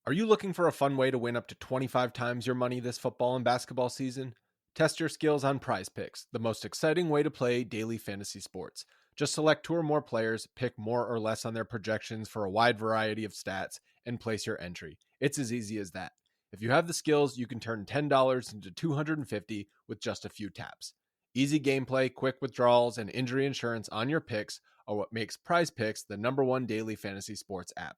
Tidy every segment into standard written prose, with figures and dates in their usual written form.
Are you looking for a fun way to win up to 25 times your money this football and basketball season? Test your skills on Prize Picks, the most exciting way to play daily fantasy sports. Just select 2 or more players, pick more or less on their projections for a wide variety of stats, and place your entry. It's as easy as that. If you have the skills, you can turn $10 into $250 with just a few taps. Easy gameplay, quick withdrawals, and injury insurance on your picks are what makes Prize Picks the #1 daily fantasy sports app.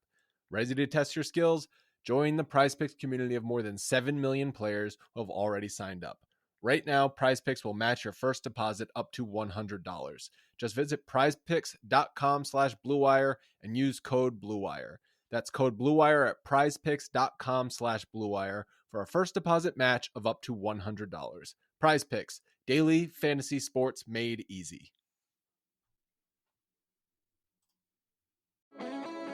Ready to test your skills? Join the PrizePicks community of more than 7 million players who have already signed up. Right now, PrizePicks will match your first deposit up to $100. Just visit prizepicks.com/bluewire and use code BLUEWIRE. That's code BLUEWIRE at prizepicks.com/bluewire for a first deposit match of up to $100. PrizePicks, daily fantasy sports made easy.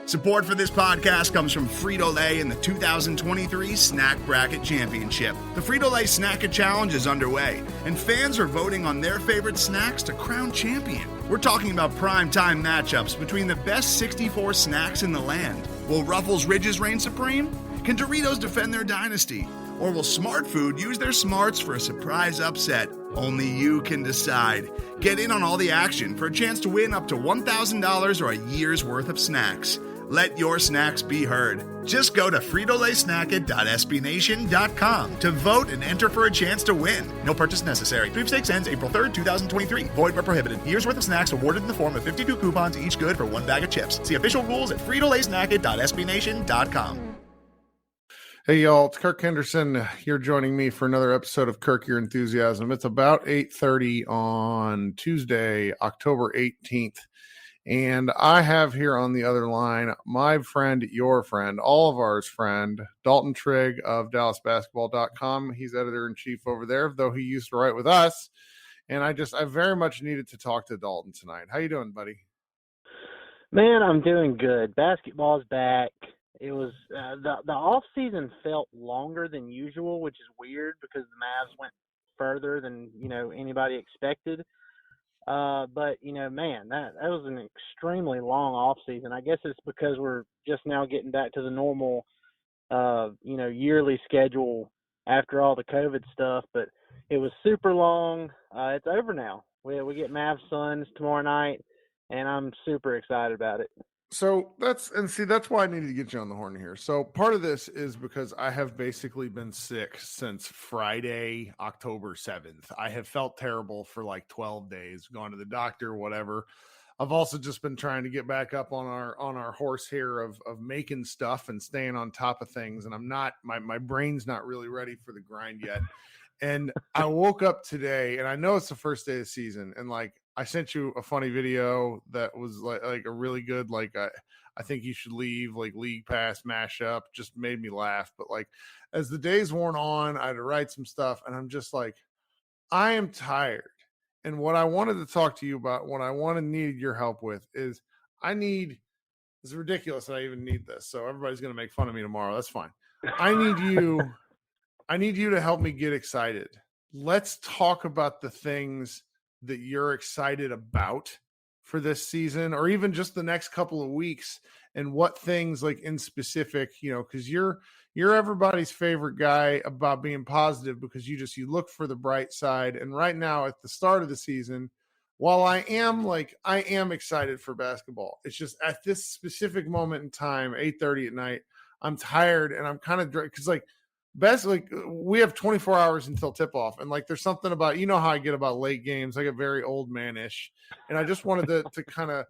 Support for this podcast comes from Frito-Lay and the 2023 Snack Bracket Championship. The Frito-Lay Snack-It Challenge is underway, and fans are voting on their favorite snacks to crown champion. We're talking about prime-time matchups between the best 64 snacks in the land. Will Ruffles Ridges reign supreme? Can Doritos defend their dynasty? Or will Smart Food use their smarts for a surprise upset? Only you can decide. Get in on all the action for a chance to win up to $1,000 or a year's worth of snacks. Let your snacks be heard. Just go to fritolaysnacket.sbnation.com to vote and enter for a chance to win. No purchase necessary. Sweepstakes ends April 3rd, 2023. Void where prohibited. Year's worth of snacks awarded in the form of 52 coupons, each good for 1 bag of chips. See official rules at fritolaysnacket.sbnation.com. Hey y'all, it's Kirk Henderson. You're joining me for another episode of Kirk Your Enthusiasm. It's about 8:30 on Tuesday, October 18th. And I have here on the other line my friend, your friend, all of ours friend, Dalton Trigg of DallasBasketball.com. He's editor-in-chief over there, though he used to write with us. And I very much needed to talk to Dalton tonight. How you doing, buddy? Man, I'm doing good. Basketball's back. It was the off season felt longer than usual, which is weird because the Mavs went further than anybody expected. But man, that was an extremely long off season. I guess it's because we're just now getting back to the normal, yearly schedule after all the COVID stuff. But it was super long. It's over now. We get Mavs Suns tomorrow night, and I'm super excited about it. So that's why I needed to get you on the horn here. So part of this is because I have basically been sick since Friday, October 7th. I have felt terrible for like 12 days, gone to the doctor, whatever. I've also just been trying to get back up on our horse here of making stuff and staying on top of things. And I'm not, my brain's not really ready for the grind yet. And I woke up today and I know it's the first day of the season. And like, I sent you a funny video that was like a really good, I think you should leave, like League Pass mashup, just made me laugh. But like, as the days worn on, I had to write some stuff and I'm just like, I am tired. And what I wanted to talk to you about, what I needed your help with is it's ridiculous that I even need this. So everybody's going to make fun of me tomorrow. That's fine. I need you to help me get excited. Let's talk about the things that you're excited about for this season, or even just the next couple of weeks, and what things like in specific, because you're everybody's favorite guy about being positive because you look for the bright side. And right now at the start of the season, while I am excited for basketball, it's just at this specific moment in time, 8:30 at night, I'm tired and I'm kind of because we have 24 hours until tip off. And like, there's something about, how I get about late games. I get very old manish. And I just wanted to kind of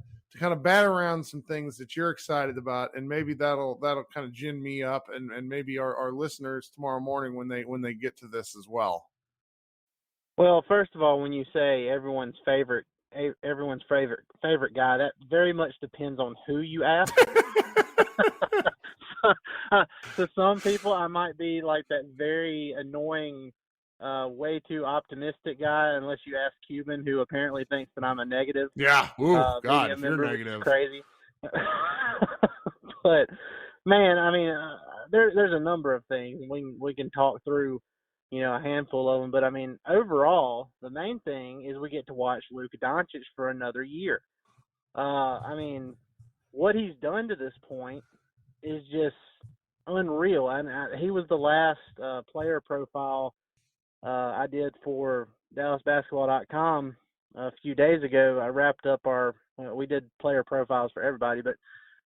bat around some things that you're excited about. And maybe that'll kind of gin me up and maybe our listeners tomorrow morning when they get to this as well. Well, first of all, when you say everyone's favorite guy, that very much depends on who you ask. To some people, I might be like that very annoying, way too optimistic guy, unless you ask Cuban, who apparently thinks that I'm a negative. Yeah. Ooh, God, if you're negative. Crazy. But, man, I mean, there's a number of things. We can talk through, a handful of them. But, I mean, overall, the main thing is we get to watch Luka Doncic for another year. I mean, what he's done to this point is just unreal. And he was the last player profile I did for DallasBasketball.com a few days ago. I wrapped up we did player profiles for everybody, but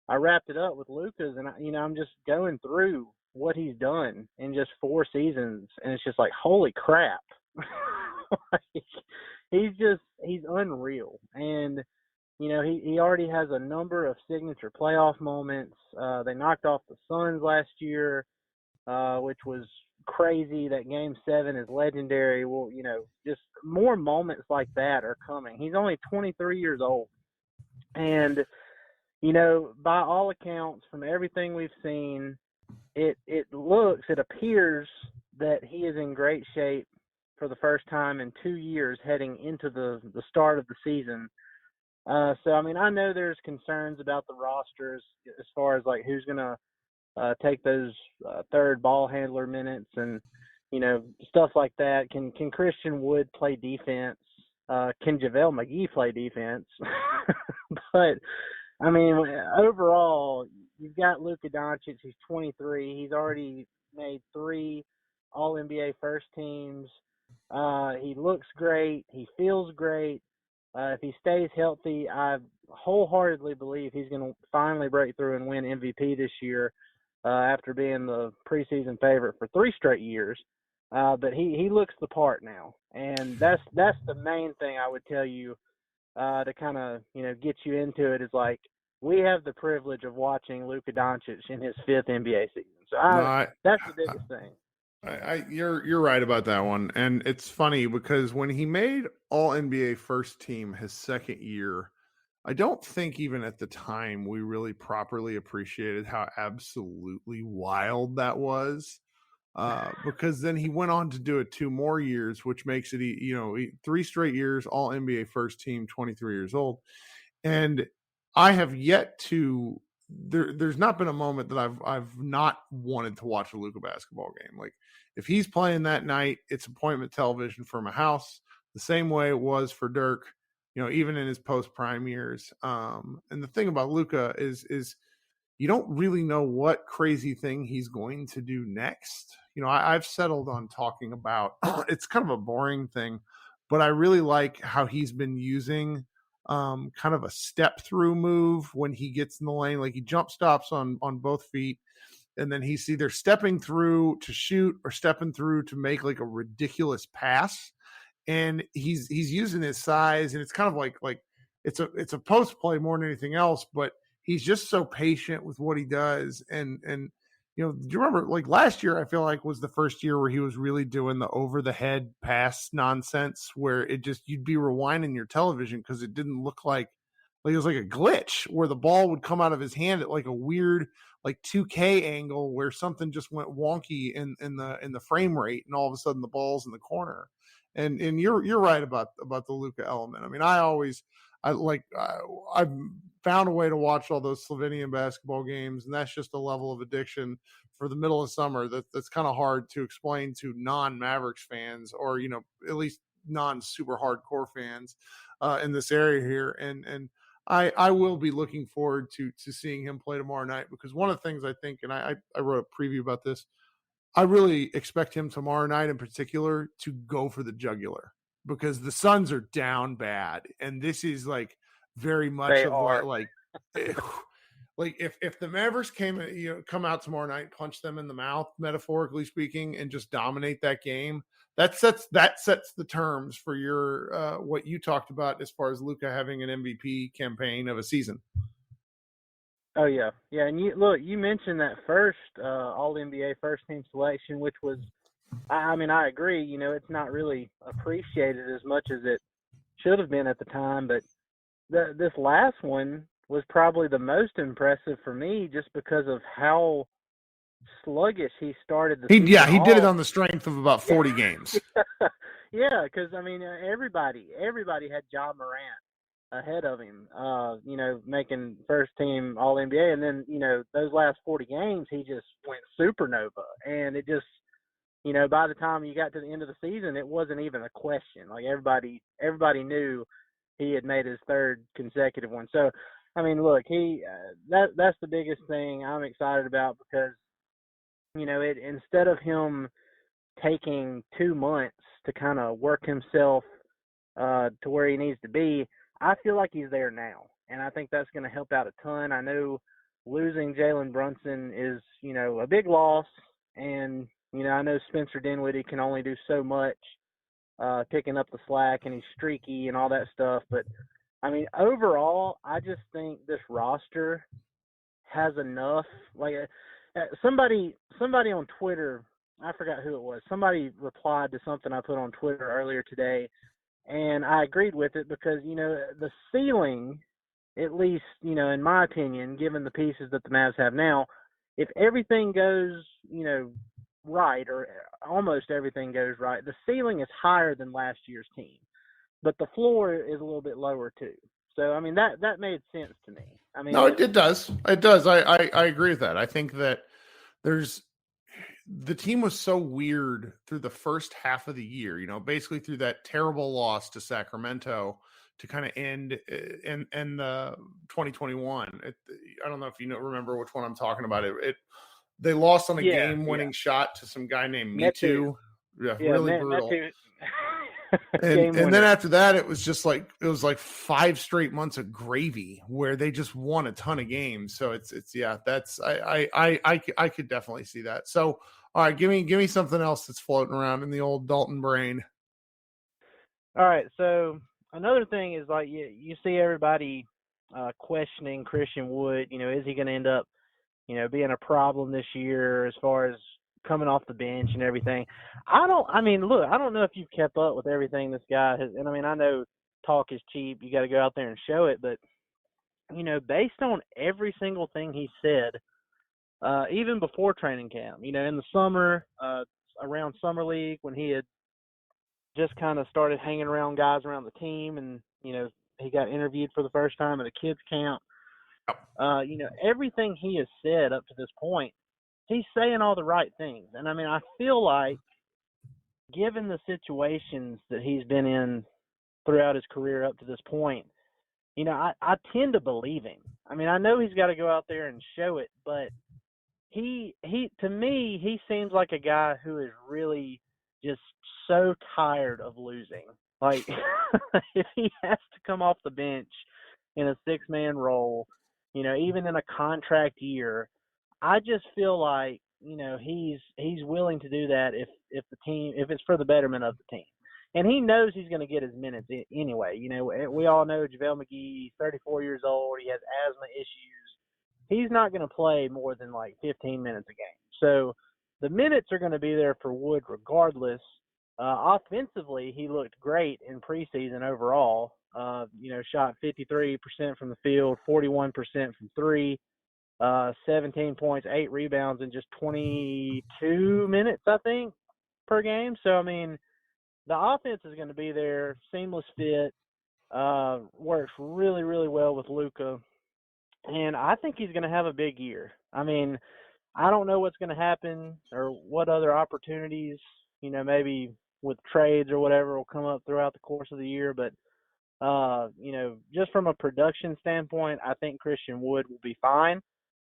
I wrapped it up with Luka's, and I'm just going through what he's done in just 4 seasons, and it's just like, holy crap. Like, he's unreal. And he already has a number of signature playoff moments. They knocked off the Suns last year, which was crazy. That Game 7 is legendary. Well, just more moments like that are coming. He's only 23 years old. And, by all accounts, from everything we've seen, it appears that he is in great shape for the first time in 2 years heading into the start of the season. So, I know there's concerns about the rosters as far as, like, who's going to take those third ball handler minutes and, stuff like that. Can Christian Wood play defense? Can JaVale McGee play defense? But, overall, you've got Luka Doncic. He's 23. He's already made 3 All-NBA first teams. He looks great. He feels great. If he stays healthy, I wholeheartedly believe he's going to finally break through and win MVP this year after being the preseason favorite for 3 straight years. But he looks the part now, and that's the main thing I would tell you to kind of get you into it, is like, we have the privilege of watching Luka Doncic in his 5th NBA season. So that's the biggest thing. You're right about that one. And it's funny because when he made All NBA first team his second year, I don't think even at the time we really properly appreciated how absolutely wild that was. Because then he went on to do it 2 more years, which makes it, 3 straight years, All NBA first team, 23 years old. And I have yet to, there's not been a moment that I've not wanted to watch a Luka basketball game. Like, if he's playing that night, it's appointment television for my house, the same way it was for Dirk, even in his post-prime years. And the thing about Luka is you don't really know what crazy thing he's going to do next. I've settled on talking about, it's kind of a boring thing, but I really like how he's been using kind of a step through move when he gets in the lane. Like, he jump stops on both feet, and then he's either stepping through to shoot or stepping through to make like a ridiculous pass. And he's using his size, and it's kind of like it's a post play more than anything else, but he's just so patient with what he does. And do you remember, like, last year, I feel like was the first year where he was really doing the over the head pass nonsense, where it just, you'd be rewinding your television because it didn't look like it was like a glitch where the ball would come out of his hand at like a weird, like 2K angle where something just went wonky in the frame rate, and all of a sudden the ball's in the corner. And you're right about the Luka element. I've found a way to watch all those Slovenian basketball games, and that's just a level of addiction for the middle of summer that's kind of hard to explain to non-Mavericks fans, or at least non-super hardcore fans in this area here. And I will be looking forward to seeing him play tomorrow night, because one of the things I think, and I wrote a preview about this, I really expect him tomorrow night in particular to go for the jugular, because the Suns are down bad. And this is like very much They of are. like if the Mavericks come out tomorrow night, punch them in the mouth, metaphorically speaking, and just dominate that game, that sets the terms for your what you talked about as far as Luka having an MVP campaign of a season. Oh, yeah. Yeah, and you mentioned that first All-NBA first-team selection, which was, I agree, it's not really appreciated as much as it should have been at the time, but this last one was probably the most impressive for me, just because of how sluggish he started the season. He did it on the strength of about 40 games. Yeah, because, everybody had Ja Morant ahead of him, making first team All NBA. And then, those last 40 games, he just went supernova. And it just, by the time you got to the end of the season, it wasn't even a question. Like, everybody knew he had made his 3rd consecutive one. So, look, that's the biggest thing I'm excited about, because instead of him taking 2 months to kind of work himself to where he needs to be, I feel like he's there now. And I think that's going to help out a ton. I know losing Jalen Brunson is, a big loss. And, I know Spencer Dinwiddie can only do so much picking up the slack, and he's streaky and all that stuff. But, I mean, overall, I just think this roster has enough. Like somebody on Twitter, I forgot who it was. Somebody replied to something I put on Twitter earlier today, and I agreed with it because, the ceiling, at least, in my opinion, given the pieces that the Mavs have now, if everything goes, right, or almost everything goes right, the ceiling is higher than last year's team. But the floor is a little bit lower too. So, I mean, that made sense to me. I mean, no, it does. It does. I agree with that. I think that the team was so weird through the first half of the year, basically through that terrible loss to Sacramento to kind of end in the 2021. I don't know if remember which one I'm talking about. They lost on a game-winning shot to some guy named Metu. Yeah, really brutal. And then after that, it was like 5 straight months of gravy where they just won a ton of games. So I could definitely see that. So, all right, give me something else that's floating around in the old Dalton brain. All right. So another thing is, like, you see everybody questioning Christian Wood. Is he going to end up, being a problem this year as far as coming off the bench and everything? I don't know if you've kept up with everything this guy has. And I know talk is cheap. You got to go out there and show it. But, based on every single thing he said, even before training camp, in the summer, around Summer League, when he had just kind of started hanging around guys around the team, and, he got interviewed for the first time at a kids camp. Everything he has said up to this point, he's saying all the right things. And I feel like, given the situations that he's been in throughout his career up to this point, I tend to believe him. I know he's got to go out there and show it, but he to me, he seems like a guy who is really just so tired of losing. Like, if he has to come off the bench in a 6-man role, even in a contract year, I just feel like, he's willing to do that if it's for the betterment of the team. And he knows he's going to get his minutes anyway. We all know JaVale McGee, he's 34 years old. He has asthma issues. He's not going to play more than like 15 minutes a game. So the minutes are going to be there for Wood regardless. Offensively, he looked great in preseason overall. Shot 53% from the field, 41% from three, 17 points, 8 rebounds in just 22 minutes, I think, per game. So, the offense is going to be there, seamless fit, works really, really well with Luka. And I think he's going to have a big year. I don't know what's going to happen or what other opportunities, maybe with trades or whatever will come up throughout the course of the year. But, just from a production standpoint, I think Christian Wood will be fine.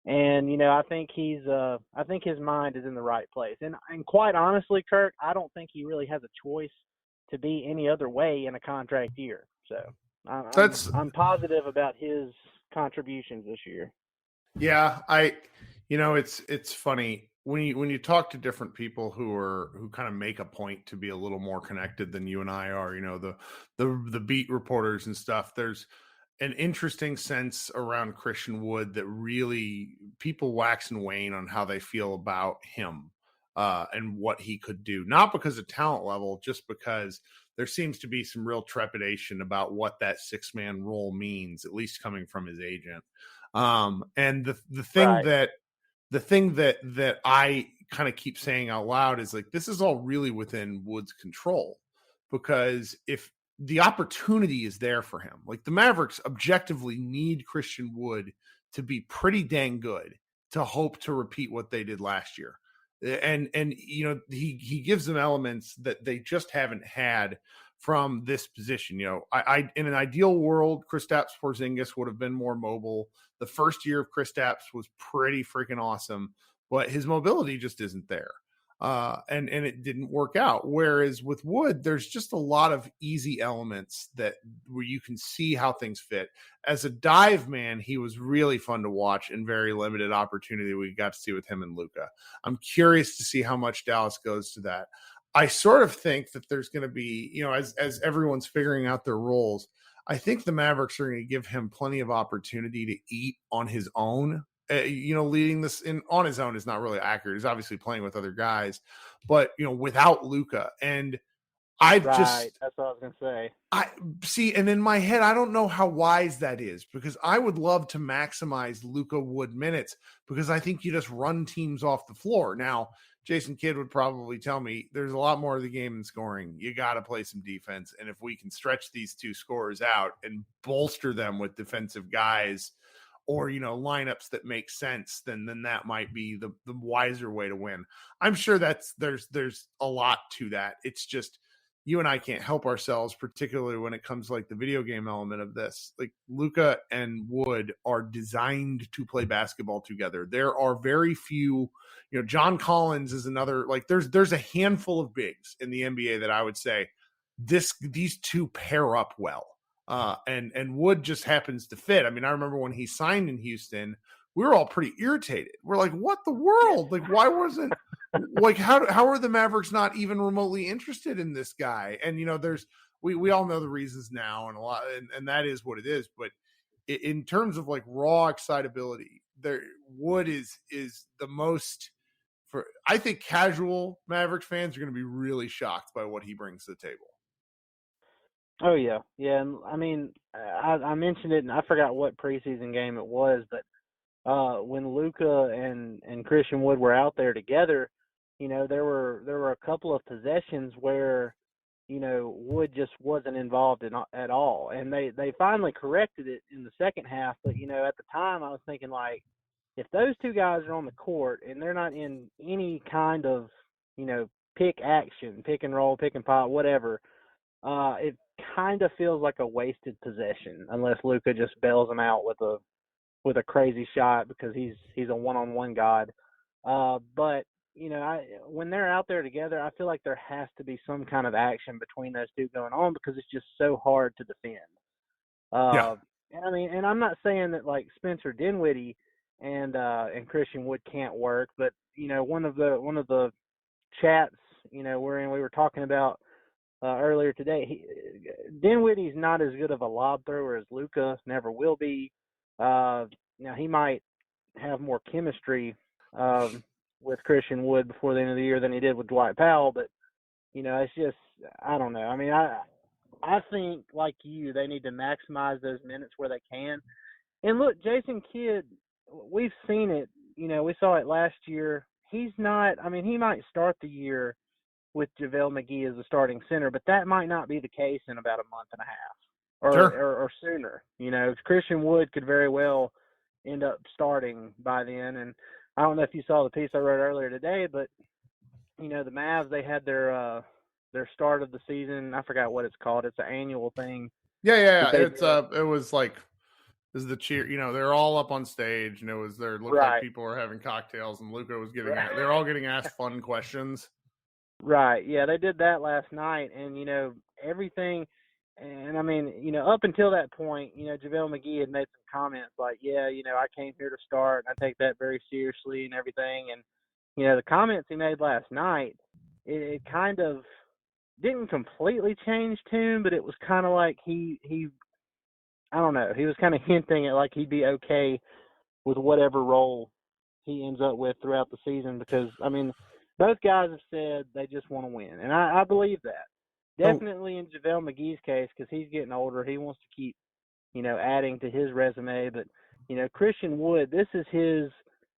And, I think I think his mind is in the right place. And quite honestly, Kirk, I don't think he really has a choice to be any other way in a contract year. So I'm positive about his contributions this year. Yeah, it's funny when you talk to different people who kind of make a point to be a little more connected than you and I are, the beat reporters and stuff. There's an interesting sense around Christian Wood that really people wax and wane on how they feel about him and what he could do. Not because of talent level, just because there seems to be some real trepidation about what that 6-man role means, at least coming from his agent. And the thing right. that I kind of keep saying out loud is like, this is all really within Wood's control, because if the opportunity is there for him, like the Mavericks objectively need Christian Wood to be pretty dang good to hope to repeat what they did last year. And he gives them elements that they just haven't had from this position. I in an ideal world, Kristaps Porzingis would have been more mobile. The first year of Kristaps was pretty freaking awesome, but his mobility just isn't there. And it didn't work out. Whereas with Wood, there's just a lot of easy elements where you can see how things fit. As a dive man, he was really fun to watch and very limited opportunity we got to see with him and Luka. I'm curious to see how much Dallas goes to that. I sort of think that there's going to be, as everyone's figuring out their roles, I think the Mavericks are going to give him plenty of opportunity to eat on his own. Leading this on his own is not really accurate. He's obviously playing with other guys, but without Luka, and that's what I was gonna say. I see, and in my head, I don't know how wise that is, because I would love to maximize Luka Wood minutes, because I think you just run teams off the floor. Now, Jason Kidd would probably tell me there's a lot more of the game than scoring. You got to play some defense, and if we can stretch these two scorers out and bolster them with defensive guys, or lineups that make sense, then that might be the wiser way to win. I'm sure there's a lot to that. It's just you and I can't help ourselves, particularly when it comes to like the video game element of this. Like Luka and Wood are designed to play basketball together. There are very few, John Collins is another, like there's a handful of bigs in the NBA that I would say these two pair up well. And Wood just happens to fit. I mean, I remember when he signed in Houston, we were all pretty irritated. We're like, what the world? Like, why wasn't like, how are the Mavericks not even remotely interested in this guy? And, we all know the reasons now and a lot, and that is what it is. But in terms of like raw excitability, Wood is the most I think casual Mavericks fans are going to be really shocked by what he brings to the table. Oh, yeah. Yeah, and I mean, I mentioned it, and I forgot what preseason game it was, but when Luka and Christian Wood were out there together, there were a couple of possessions where, Wood just wasn't involved at all. And they finally corrected it in the second half, but, at the time I was thinking, like, if those two guys are on the court and they're not in any kind of, pick action, pick and roll, pick and pop, whatever, it kind of feels like a wasted possession unless Luka just bails him out with a crazy shot because he's a one-on-one god. But when they're out there together, I feel like there has to be some kind of action between those two going on because it's just so hard to defend. Yeah. And I mean, and I'm not saying that like Spencer Dinwiddie and Christian Wood can't work, but one of the chats we were talking about earlier today, Dinwiddie's not as good of a lob thrower as Luka, never will be. Now he might have more chemistry with Christian Wood before the end of the year than he did with Dwight Powell, but it's just, I don't know. I mean, I think like they need to maximize those minutes where they can. And look, Jason Kidd, we've seen it. We saw it last year. He's not. I mean, he might start the year with JaVale McGee as the starting center, but that might not be the case in about a month and a half or sooner. Christian Wood could very well end up starting by then. And I don't know if you saw the piece I wrote earlier today, but the Mavs, they had their start of the season. I forgot what it's called. It's an annual thing. Yeah. It was like, this is the cheer. They're all up on stage, and looked like people were having cocktails, and Luka was they're all getting asked fun questions. Right. Yeah, they did that last night, and everything. And I mean, up until that point, JaVale McGee had made some comments like, yeah, I came here to start, and I take that very seriously and everything. And the comments he made last night, it kind of didn't completely change tune, but it was kind of like he I don't know, he was kind of hinting at like he'd be okay with whatever role he ends up with throughout the season, because I mean, both guys have said they just want to win, and I believe that. Definitely in JaVale McGee's case, because he's getting older, he wants to keep, adding to his resume. But, Christian Wood, this is his,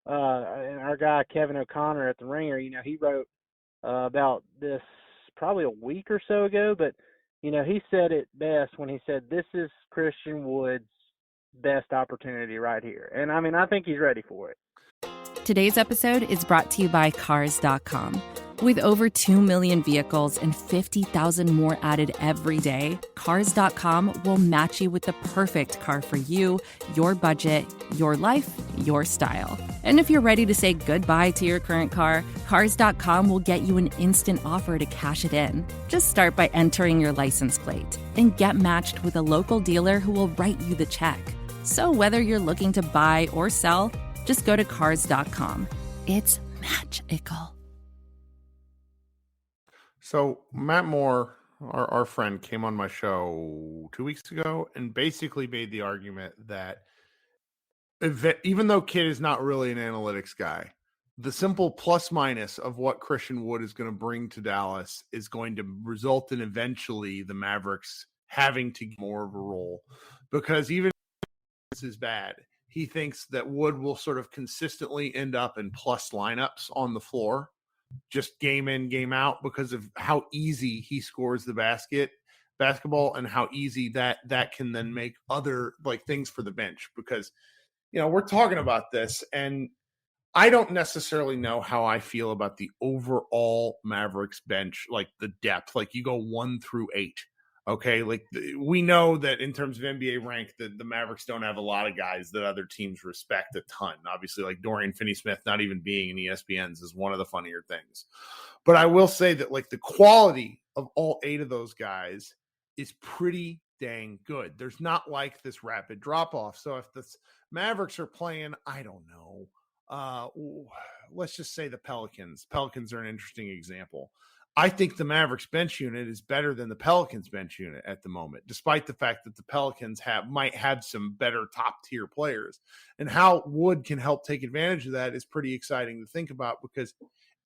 and our guy Kevin O'Connor at The Ringer, he wrote about this probably a week or so ago, but, he said it best when he said, this is Christian Wood's best opportunity right here. And, I mean, I think he's ready for it. Today's episode is brought to you by Cars.com. With over 2 million vehicles and 50,000 more added every day, Cars.com will match you with the perfect car for you, your budget, your life, your style. And if you're ready to say goodbye to your current car, Cars.com will get you an instant offer to cash it in. Just start by entering your license plate and get matched with a local dealer who will write you the check. So whether you're looking to buy or sell, just go to Cars.com. It's magical. So Matt Moore, our friend, came on my show 2 weeks ago and basically made the argument that even though Kidd is not really an analytics guy, the simple plus minus of what Christian Wood is going to bring to Dallas is going to result in eventually the Mavericks having to get more of a role, because even if this is bad, he thinks that Wood will sort of consistently end up in plus lineups on the floor, just game in, game out, because of how easy he scores the basketball and how easy that can then make other like things for the bench. Because, we're talking about this, and I don't necessarily know how I feel about the overall Mavericks bench, like the depth, like you go 1 through 8. Okay. Like we know that in terms of NBA rank, the Mavericks don't have a lot of guys that other teams respect a ton. Obviously, like Dorian Finney-Smith not even being in ESPN's is one of the funnier things. But I will say that like the quality of all 8 of those guys is pretty dang good. There's not like this rapid drop off. So if the Mavericks are playing, I don't know, let's just say the Pelicans. Pelicans are an interesting example. I think the Mavericks bench unit is better than the Pelicans bench unit at the moment, despite the fact that the Pelicans might have some better top tier players. And how Wood can help take advantage of that is pretty exciting to think about, because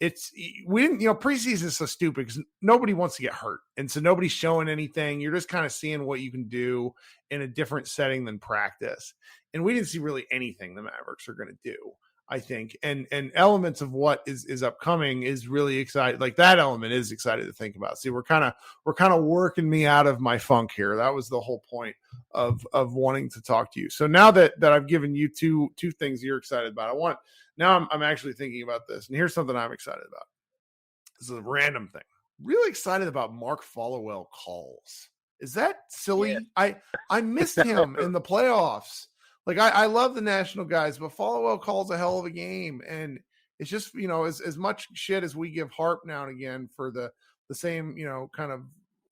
preseason is so stupid because nobody wants to get hurt. And so nobody's showing anything. You're just kind of seeing what you can do in a different setting than practice. And we didn't see really anything the Mavericks are going to do, I think, and elements of what is upcoming is really exciting. Like that element is excited to think about. See, we're kind of working me out of my funk here. That was the whole point of wanting to talk to you. So now that I've given you two things you're excited about, I'm actually thinking about this, and here's something I'm excited about. This is a random thing. Really excited about Mark Followill calls. Is that silly? Yeah. I missed him in the playoffs. Like I love the national guys, but Followill calls a hell of a game. And it's just, as much shit as we give Harp now and again for the same, kind of,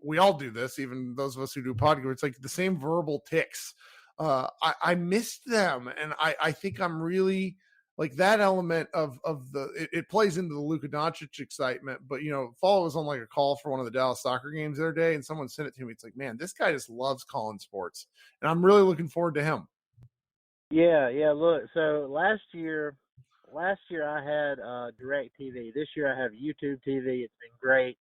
we all do this, even those of us who do podcasts, it's like the same verbal tics. I missed them. And I think I'm really like that element of it plays into the Luka Doncic excitement. But, Followill was on like a call for one of the Dallas soccer games the other day, and someone sent it to me. It's like, man, this guy just loves calling sports. And I'm really looking forward to him. Yeah. Look, so last year I had Direct TV. This year I have YouTube TV. It's been great.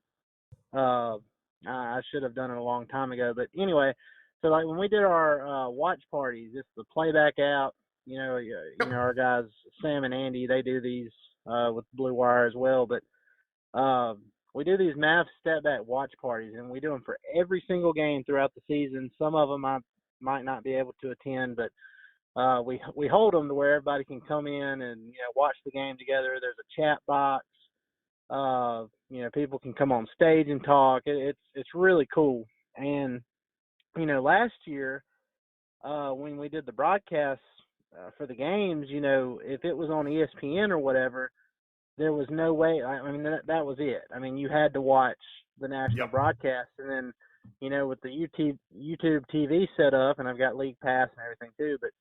I should have done it a long time ago, but anyway. So like when we did our watch parties, it's the Playback app. Our guys Sam and Andy, they do these with Blue Wire as well. But we do these Mavs Stepback Watch Parties, and we do them for every single game throughout the season. Some of them I might not be able to attend, but we hold them to where everybody can come in and watch the game together. There's a chat box. People can come on stage and talk. It's really cool. And last year when we did the broadcasts for the games, if it was on ESPN or whatever, there was no way. I mean that was it. I mean you had to watch the national broadcast, and then with the YouTube TV set up, and I've got League Pass and everything too, but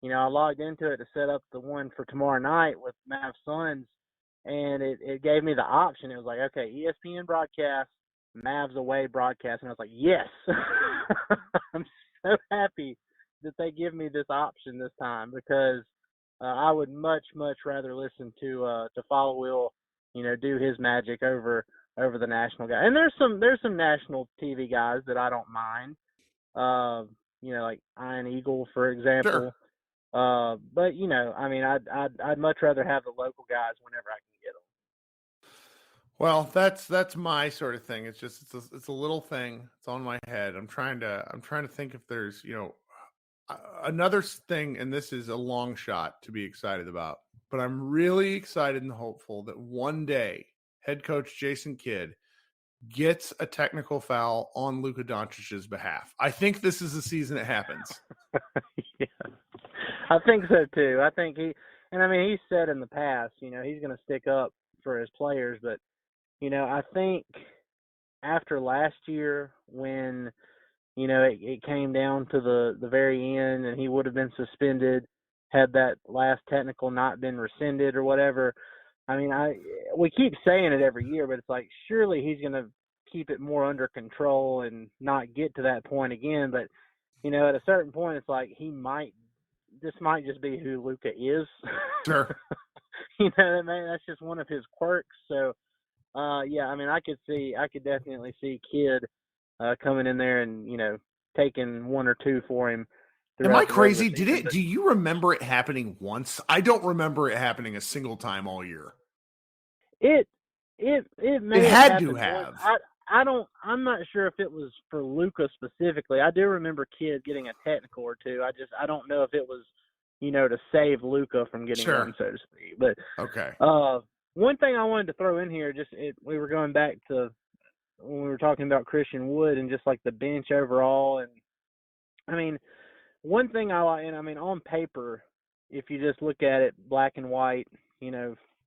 I logged into it to set up the one for tomorrow night with Mavs Suns, and it gave me the option. It was like, okay, ESPN broadcast, Mavs away broadcast, and I was like, yes. I'm so happy that they give me this option this time, because I would much rather listen to Followill, do his magic over the national guy. And there's some national TV guys that I don't mind. Like Iron Eagle, for example. Sure. But I'd much rather have the local guys whenever I can get them. Well, that's my sort of thing. It's just it's a little thing. It's on my head. I'm trying to think if there's another thing, and this is a long shot to be excited about, but I'm really excited and hopeful that one day head coach Jason Kidd gets a technical foul on Luka Doncic's behalf. I think this is the season it happens. Yeah, I think so too. I think he's said in the past, he's going to stick up for his players, but I think after last year when it came down to the very end and he would have been suspended had that last technical not been rescinded or whatever. I mean, we keep saying it every year, but it's like surely he's going to keep it more under control and not get to that point again. But at a certain point, it's like this might just be who Luka is. Sure. That's just one of his quirks. So, yeah, I mean, I could definitely see Kidd coming in there and taking one or two for him. Am I crazy? Do you remember it happening once? I don't remember it happening a single time all year. It may had to have. I'm not sure if it was for Luka specifically. I do remember Kidd getting a technical or two. I don't know if it was, to save Luka from getting one, so to speak. But okay. One thing I wanted to throw in here, we were going back to when we were talking about Christian Wood and just like the bench overall, and I mean, one thing I like, and I mean, on paper, if you just look at it black and white,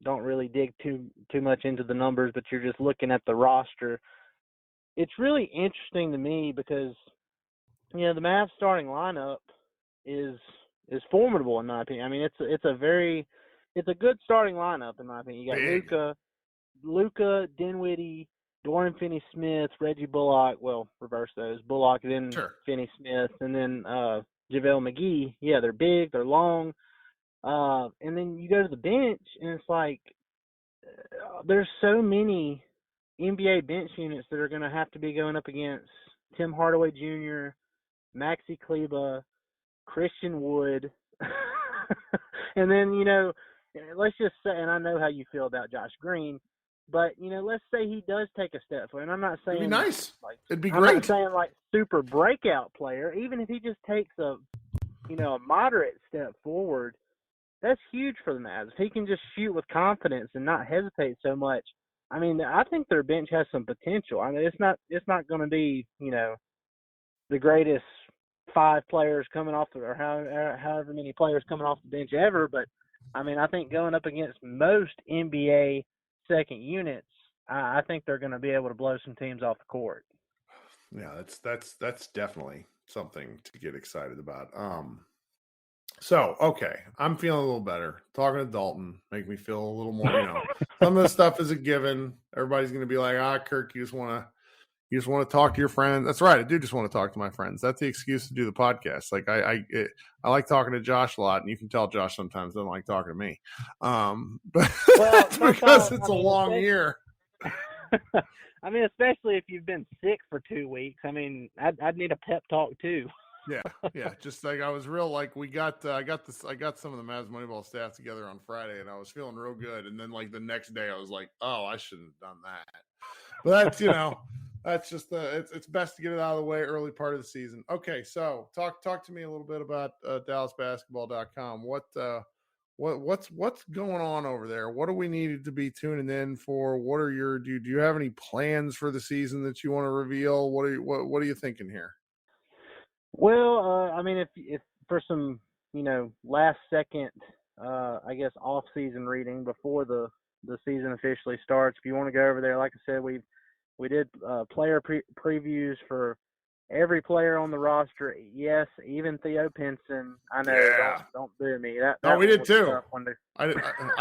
don't really dig too much into the numbers, but you're just looking at the roster. It's really interesting to me because, the Mavs starting lineup is formidable in my opinion. I mean, it's a good starting lineup in my opinion. You got Luka, Dinwiddie, Dorian Finney-Smith, Reggie Bullock. Well, reverse those. Bullock, then Finney-Smith, and then JaVale McGee. Yeah, they're big, they're long. And then you go to the bench, and it's like there's so many NBA bench units that are going to have to be going up against Tim Hardaway Jr., Maxi Kleba, Christian Wood. And then, let's just say, and I know how you feel about Josh Green, but, let's say he does take a step forward. And I'm not saying it'd be nice. It'd be I'm great. not saying super breakout player. Even if he just takes a moderate step forward, that's huge for the Mavs. If he can just shoot with confidence and not hesitate so much, I mean, I think their bench has some potential. I mean, it's not going to be, the greatest 5 players coming off or however many players coming off the bench ever, but I mean, I think going up against most NBA second units, I think they're going to be able to blow some teams off the court. Yeah, that's definitely something to get excited about. So, okay, I'm feeling a little better. Talking to Dalton make me feel a little more, some of the stuff is a given. Everybody's going to be like, Kirk, you just want to talk to your friends. That's right. I do just want to talk to my friends. That's the excuse to do the podcast. Like I like talking to Josh a lot, and you can tell Josh sometimes doesn't like talking to me. But that's because it's a long year. I mean, especially if you've been sick for 2 weeks. I mean, I'd need a pep talk too. Yeah. Just like I was real, like I got some of the Mavs Moneyball stats together on Friday, and I was feeling real good. And then like the next day, I was like, oh, I shouldn't have done that. But that's that's just it's best to get it out of the way early part of the season. Okay, so talk to me a little bit about DallasBasketball.com. What's going on over there? What do we need to be tuning in for? What are do you have any plans for the season that you want to reveal? What are you thinking here? Well, I mean, if for some last second, I guess off season reading before the season officially starts, if you want to go over there, like I said, we did player previews for every player on the roster. Yes, even Theo Pinson. I know. Yeah. Don't do me. We did too. I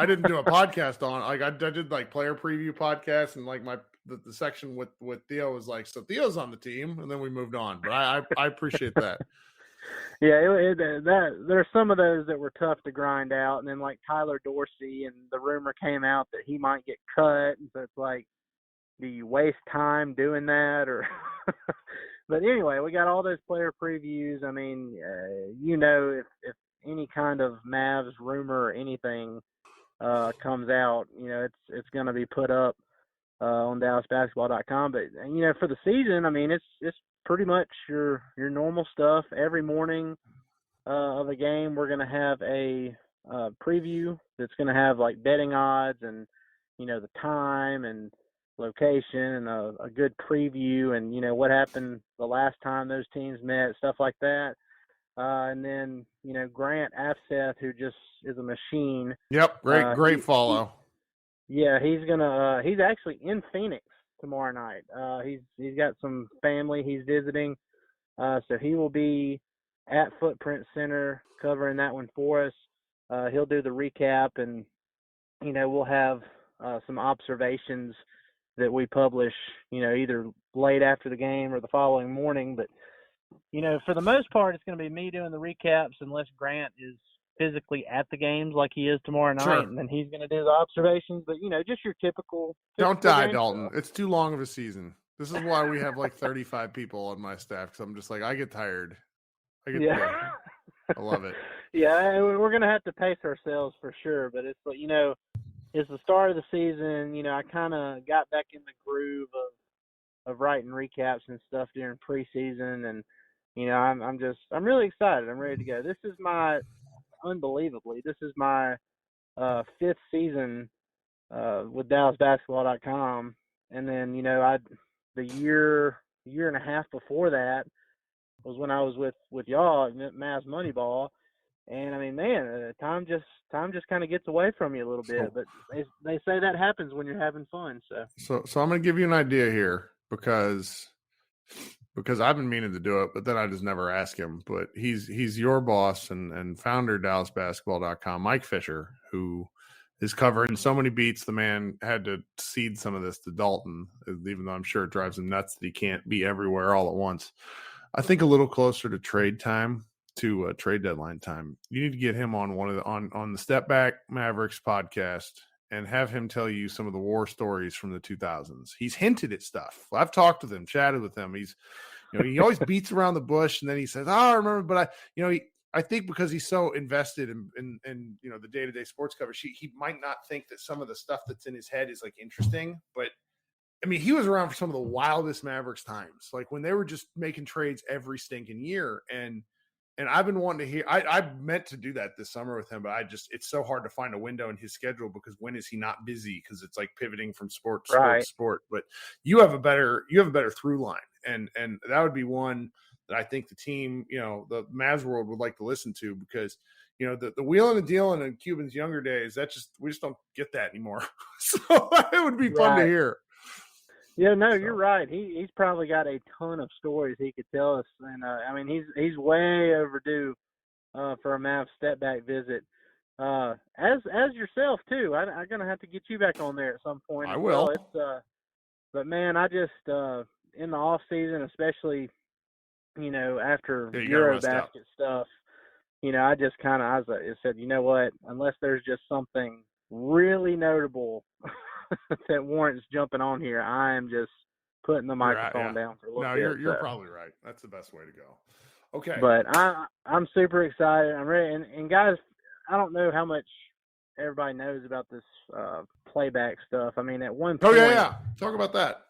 didn't do a podcast on. Like I did like player preview podcasts, and like the section with Theo was like, so Theo's on the team, and then we moved on. But I appreciate that. Yeah, there's some of those that were tough to grind out, and then like Tyler Dorsey, and the rumor came out that he might get cut, and so it's like, do you waste time doing that or? But anyway, we got all those player previews. I mean, if any kind of Mavs rumor or anything comes out, it's going to be put up on DallasBasketball.com. But for the season, I mean, it's pretty much your normal stuff. Every morning of a game, we're going to have a preview that's going to have like betting odds and the time and location and a good preview and, what happened the last time those teams met, stuff like that. And then, Grant Afseth, who just is a machine. Yep. Great follow. He's actually in Phoenix tomorrow night. He's got some family he's visiting. So he will be at Footprint Center covering that one for us. He'll do the recap and, we'll have some observations that we publish, either late after the game or the following morning. But, for the most part, it's going to be me doing the recaps unless Grant is physically at the games like he is tomorrow night. Sure. And then he's going to do the observations. But, just your typical Don't die, game Dalton. stuff. It's too long of a season. This is why we have like 35 people on my staff, because I'm just like, I get tired. Yeah. I love it. Yeah, we're going to have to pace ourselves for sure. But it's, it's the start of the season. I kind of got back in the groove of writing recaps and stuff during preseason. And, I'm really excited. I'm ready to go. This is unbelievably, this is my fifth season with DallasBasketball.com. And then, the year and a half before that was when I was with y'all at Mavs Moneyball. And I mean, man, time just kind of gets away from you a little bit, but they say that happens when you're having fun. So I'm going to give you an idea here because I've been meaning to do it, but then I just never ask him. But he's your boss and founder of DallasBasketball.com, Mike Fisher, who is covering so many beats. The man had to cede some of this to Dalton, even though I'm sure it drives him nuts that he can't be everywhere all at once. I think a little closer to trade deadline time, you need to get him on on the Stepback Mavericks podcast and have him tell you some of the war stories from the 2000s. He's hinted at stuff. I've talked with him, chatted with him. He's, he always beats around the bush, and then he says, "Oh, I remember," but I think because he's so invested in the day-to-day sports coverage, he might not think that some of the stuff that's in his head is like interesting. But I mean, he was around for some of the wildest Mavericks times, like when they were just making trades every stinking year. And I've been wanting to hear. I meant to do that this summer with him, but it's so hard to find a window in his schedule because when is he not busy? Because it's like pivoting from sport to sport. But you have a better through line, and that would be one that I think the team, the Mavs world would like to listen to, because the wheeling and dealing in Cuban's younger days, we just don't get that anymore. So it would be fun to hear. Yeah, no, you're right. He's probably got a ton of stories he could tell us, and I mean he's way overdue for a Mavs Stepback visit. As yourself too. I'm gonna have to get you back on there at some point. I will. But man, I just in the off season, especially after Eurobasket stuff, I just I said, you know what? Unless there's just something really notable that warrants jumping on here, I am just putting the microphone down for a little bit. You're probably right. That's the best way to go. Okay. But I'm super excited. I'm ready. And guys, I don't know how much everybody knows about this playback stuff. I mean, at one point. Oh yeah. Talk about that.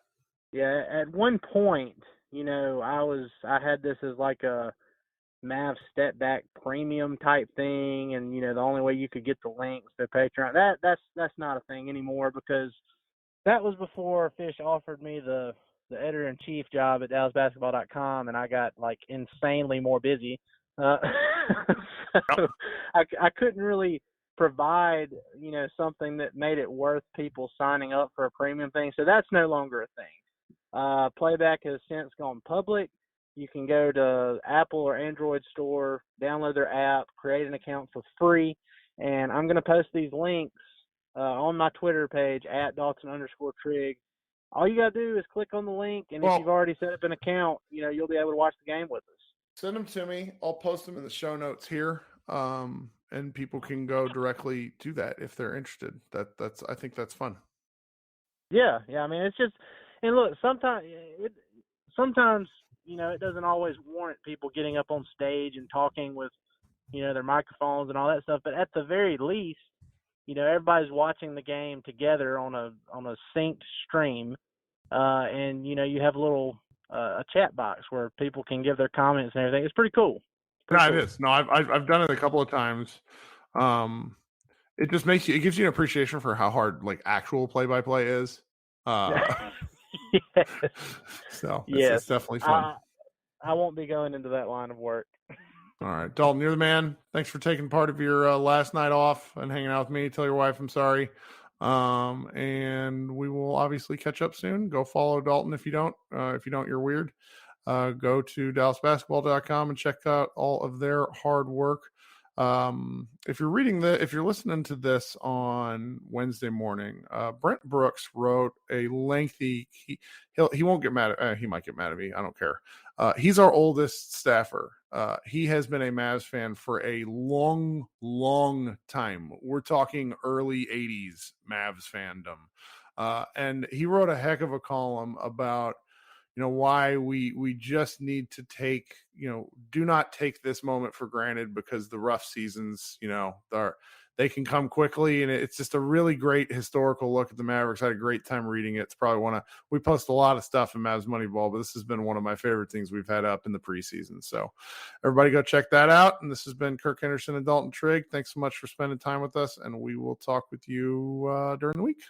Yeah, at one point, I had this as like a Mavs Stepback premium type thing, and the only way you could get the links to Patreon. That's not a thing anymore, because that was before Fish offered me the editor-in-chief job at DallasBasketball.com, and I got like insanely more busy. So I couldn't really provide something that made it worth people signing up for a premium thing. So that's no longer a thing. Playback has since gone public. You can go to Apple or Android store, download their app, create an account for free, and I'm going to post these links on my Twitter page at Dalton_Trigg. All you got to do is click on the link, and if you've already set up an account, you'll be able to watch the game with us. Send them to me. I'll post them in the show notes here, and people can go directly to that if they're interested. I think that's fun. Yeah. I mean, it's just, and look, sometimes it doesn't always warrant people getting up on stage and talking with, their microphones and all that stuff. But at the very least, everybody's watching the game together on a synced stream, and you have a little a chat box where people can give their comments and everything. It's pretty cool. It is. No, I've done it a couple of times, It just it gives you an appreciation for how hard like actual play-by-play is. Yes. So Yes. it's definitely fun. I won't be going into that line of work. All right, Dalton, you're the man. Thanks for taking part of your last night off and hanging out with me. Tell your wife I'm sorry. And we will obviously catch up soon. Go follow Dalton if you don't. You're weird. Go to DallasBasketball.com and check out all of their hard work. If you're listening to this on Wednesday morning, Brent Brooks wrote a lengthy. He won't get mad at. He might get mad at me. I don't care. He's our oldest staffer. He has been a Mavs fan for a long, long time. We're talking early 80s Mavs fandom. And he wrote a heck of a column about, why we just need to do not take this moment for granted, because the rough seasons, they can come quickly. And it's just a really great historical look at the Mavericks. I had a great time reading it. It's probably we post a lot of stuff in Mavs Moneyball, but this has been one of my favorite things we've had up in the preseason. So everybody go check that out. And this has been Kirk Henderson and Dalton Trigg. Thanks so much for spending time with us. And we will talk with you during the week.